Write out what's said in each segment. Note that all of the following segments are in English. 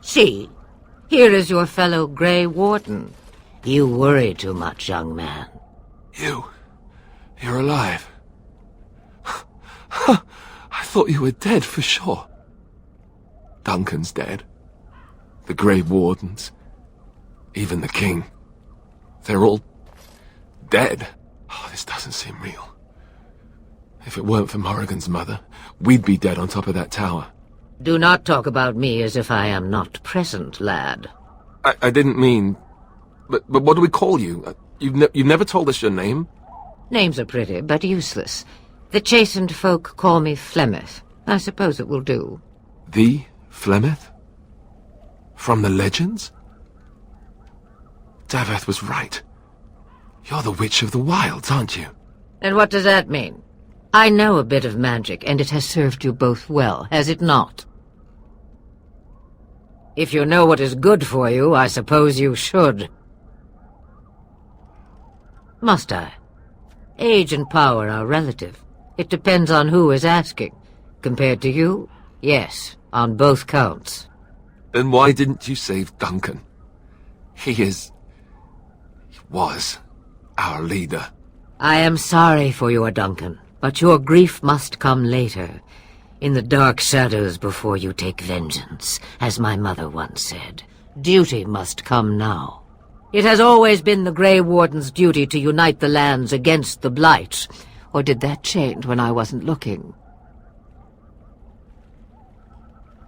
See, here is your fellow Grey Warden. You worry too much, young man. You're alive. I thought you were dead for sure. Duncan's dead. The Grey Wardens. Even the King. They're all dead. Oh, this doesn't seem real. If it weren't for Morrigan's mother, we'd be dead on top of that tower. Do not talk about me as if I am not present, lad. I didn't mean... But what do we call you? You've never told us your name? Names are pretty, but useless. The chastened folk call me Flemeth. I suppose it will do. The Flemeth? From the legends? Daveth was right. You're the Witch of the Wilds, aren't you? And what does that mean? I know a bit of magic, and it has served you both well, has it not? If you know what is good for you, I suppose you should. Must I? Age and power are relative. It depends on who is asking. Compared to you, yes, on both counts. Then why didn't you save Duncan? He was our leader. I am sorry for your Duncan, but your grief must come later. In the dark shadows before you take vengeance, as my mother once said. Duty must come now. It has always been the Grey Warden's duty to unite the lands against the Blight. Or did that change when I wasn't looking?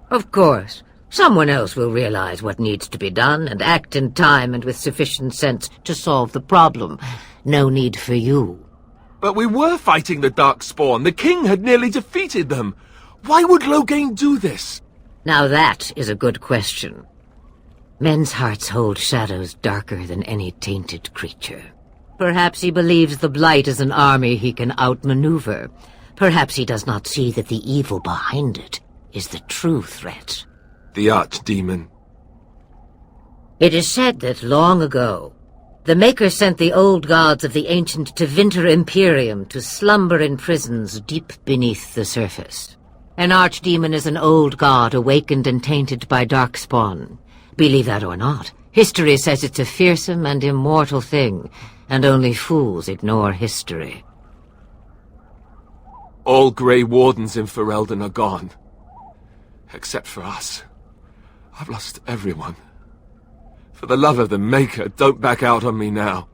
Of course, someone else will realize what needs to be done and act in time and with sufficient sense to solve the problem. No need for you. But we were fighting the Darkspawn. The King had nearly defeated them. Why would Loghain do this? Now that is a good question. Men's hearts hold shadows darker than any tainted creature. Perhaps he believes the Blight is an army he can outmaneuver. Perhaps he does not see that the evil behind it is the true threat. The Archdemon. It is said that long ago, the Maker sent the old gods of the ancient Tevinter Imperium to slumber in prisons deep beneath the surface. An archdemon is an old god awakened and tainted by Darkspawn. Believe that or not, history says it's a fearsome and immortal thing, and only fools ignore history. All Grey Wardens in Ferelden are gone. Except for us. I've lost everyone. For the love of the Maker, don't back out on me now.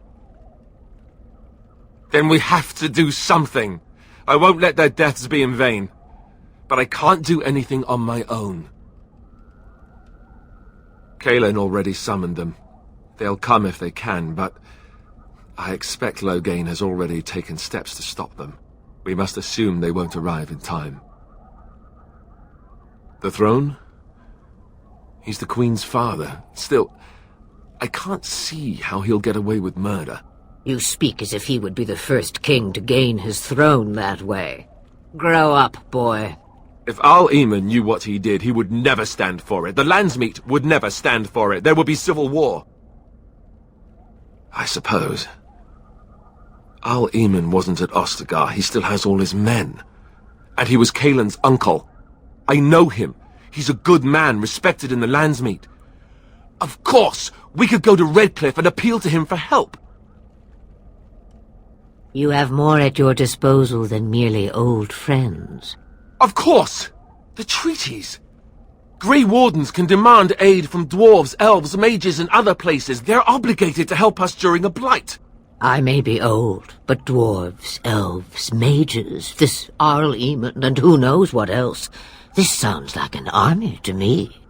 Then we have to do something. I won't let their deaths be in vain. But I can't do anything on my own. Kaelin already summoned them. They'll come if they can, but I expect Loghain has already taken steps to stop them. We must assume they won't arrive in time. The throne? He's the Queen's father. Still, I can't see how he'll get away with murder. You speak as if he would be the first king to gain his throne that way. Grow up, boy. If Al-Eamon knew what he did, he would never stand for it. The Landsmeet would never stand for it. There would be civil war. I suppose. Al-Eamon wasn't at Ostagar. He still has all his men. And he was Kaelin's uncle. I know him. He's a good man, respected in the Landsmeet. Of course, we could go to Redcliffe and appeal to him for help. You have more at your disposal than merely old friends. Of course! The treaties! Grey Wardens can demand aid from dwarves, elves, mages, and other places. They're obligated to help us during a blight. I may be old, but dwarves, elves, mages, this Al-Eamon, and who knows what else. This sounds like an army to me.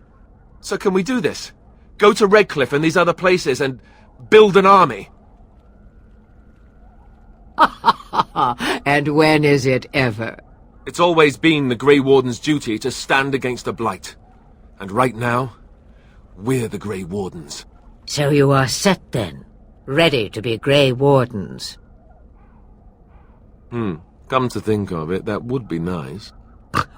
So can we do this? Go to Redcliffe and these other places and build an army? And when is it ever? It's always been the Grey Warden's duty to stand against the Blight. And right now, we're the Grey Wardens. So you are set then, ready to be Grey Wardens. Come to think of it, that would be nice.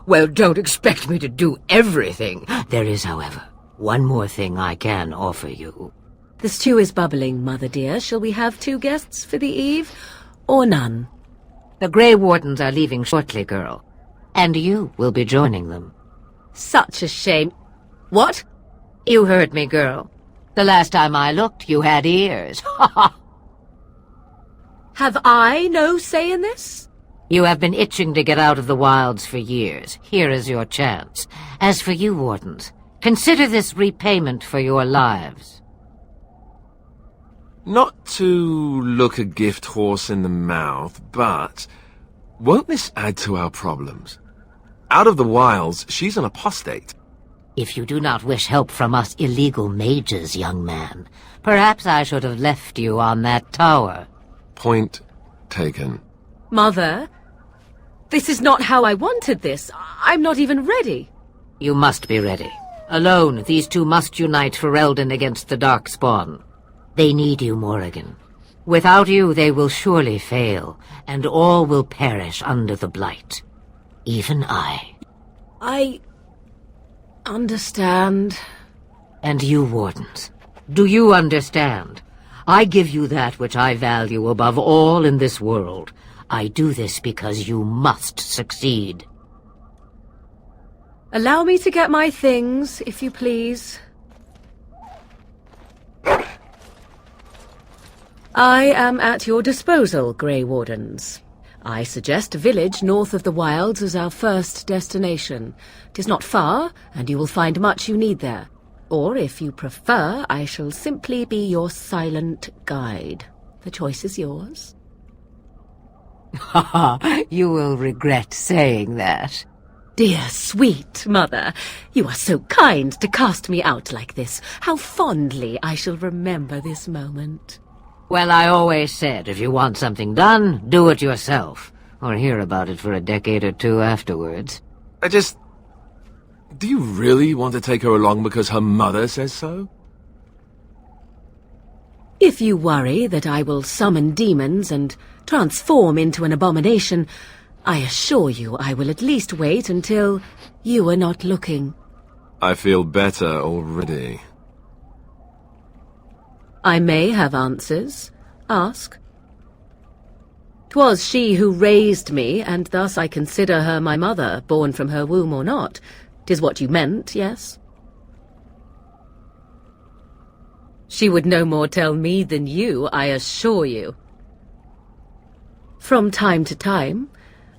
Well, don't expect me to do everything. There is, however, one more thing I can offer you. The stew is bubbling, Mother dear. Shall we have 2 guests for the eve, or none? The Grey Wardens are leaving shortly, girl. And you will be joining them. Such a shame. What? You heard me, girl. The last time I looked, you had ears. Ha ha! Have I no say in this? You have been itching to get out of the wilds for years. Here is your chance. As for you, Wardens, consider this repayment for your lives. Not to look a gift horse in the mouth, but won't this add to our problems? Out of the wilds, she's an apostate. If you do not wish help from us illegal mages, young man, perhaps I should have left you on that tower. Point taken. Mother, this is not how I wanted this. I'm not even ready. You must be ready. Alone, these two must unite for Eldon against the Darkspawn. They need you, Morrigan. Without you, they will surely fail, and all will perish under the Blight. Even I. I understand. And you, Wardens, do you understand? I give you that which I value above all in this world. I do this because you must succeed. Allow me to get my things, if you please. I am at your disposal, Grey Wardens. I suggest a village north of the wilds as our first destination. 'Tis not far, and you will find much you need there. Or, if you prefer, I shall simply be your silent guide. The choice is yours. Ha ha! You will regret saying that. Dear, sweet mother, you are so kind to cast me out like this. How fondly I shall remember this moment. Well, I always said, if you want something done, do it yourself. Or hear about it for a decade or two afterwards. Do you really want to take her along because her mother says so? If you worry that I will summon demons and transform into an abomination, I assure you I will at least wait until you are not looking. I feel better already. I may have answers. Ask. 'Twas she who raised me, and thus I consider her my mother, born from her womb or not. 'Tis what you meant, yes? She would no more tell me than you, I assure you. From time to time,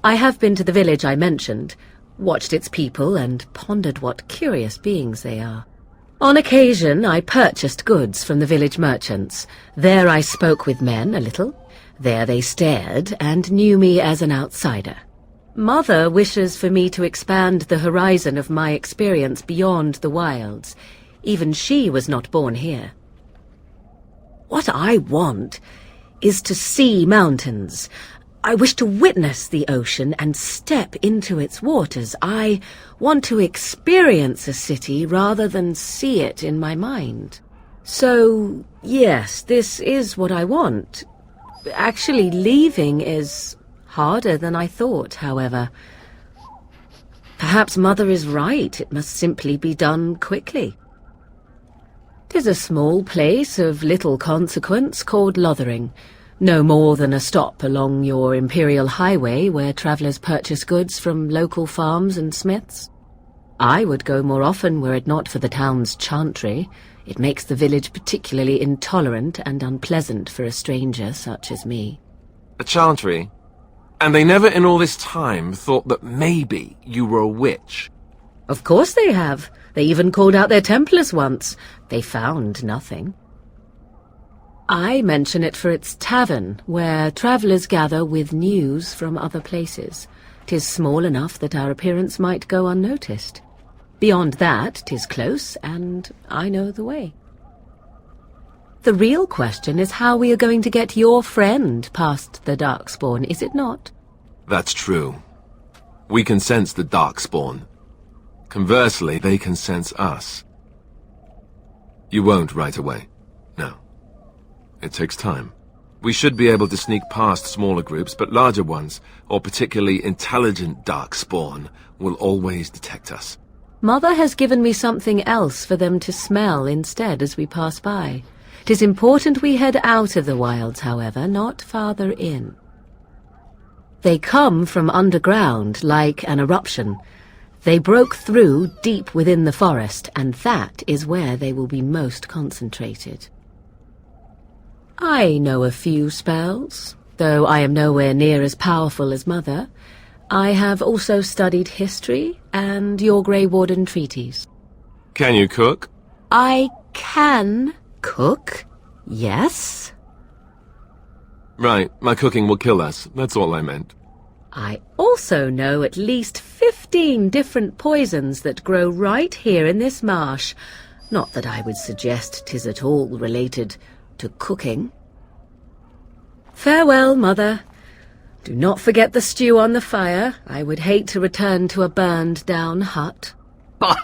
I have been to the village I mentioned, watched its people, and pondered what curious beings they are. On occasion, I purchased goods from the village merchants. There I spoke with men a little. There they stared and knew me as an outsider. Mother wishes for me to expand the horizon of my experience beyond the wilds. Even she was not born here. What I want is to see mountains. I wish to witness the ocean and step into its waters. I want to experience a city rather than see it in my mind. So, yes, this is what I want. Actually, leaving is harder than I thought, however. Perhaps Mother is right. It must simply be done quickly. 'Tis a small place of little consequence called Lothering. No more than a stop along your imperial highway where travellers purchase goods from local farms and smiths. I would go more often were it not for the town's chantry. It makes the village particularly intolerant and unpleasant for a stranger such as me. A chantry? And they never in all this time thought that maybe you were a witch? Of course they have. They even called out their Templars once. They found nothing. I mention it for its tavern, where travellers gather with news from other places. 'Tis small enough that our appearance might go unnoticed. Beyond that, 'tis close, and I know the way. The real question is how we are going to get your friend past the Darkspawn, is it not? That's true. We can sense the Darkspawn. Conversely, they can sense us. You won't right away. No. It takes time. We should be able to sneak past smaller groups, but larger ones, or particularly intelligent Darkspawn, will always detect us. Mother has given me something else for them to smell instead as we pass by. 'Tis important we head out of the wilds, however, not farther in. They come from underground, like an eruption. They broke through deep within the forest, and that is where they will be most concentrated. I know a few spells, though I am nowhere near as powerful as Mother. I have also studied history and your Grey Warden treaties. Can you cook? I can cook, yes. Right, my cooking will kill us. That's all I meant. I also know at least 15 different poisons that grow right here in this marsh. Not that I would suggest 'tis at all related to cooking. Farewell, Mother. Do not forget the stew on the fire. I would hate to return to a burned-down hut. Bah!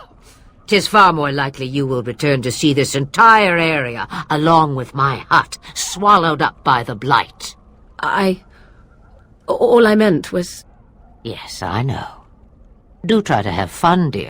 'Tis far more likely you will return to see this entire area, along with my hut, swallowed up by the blight. All I meant was... Yes, I know. Do try to have fun, dear.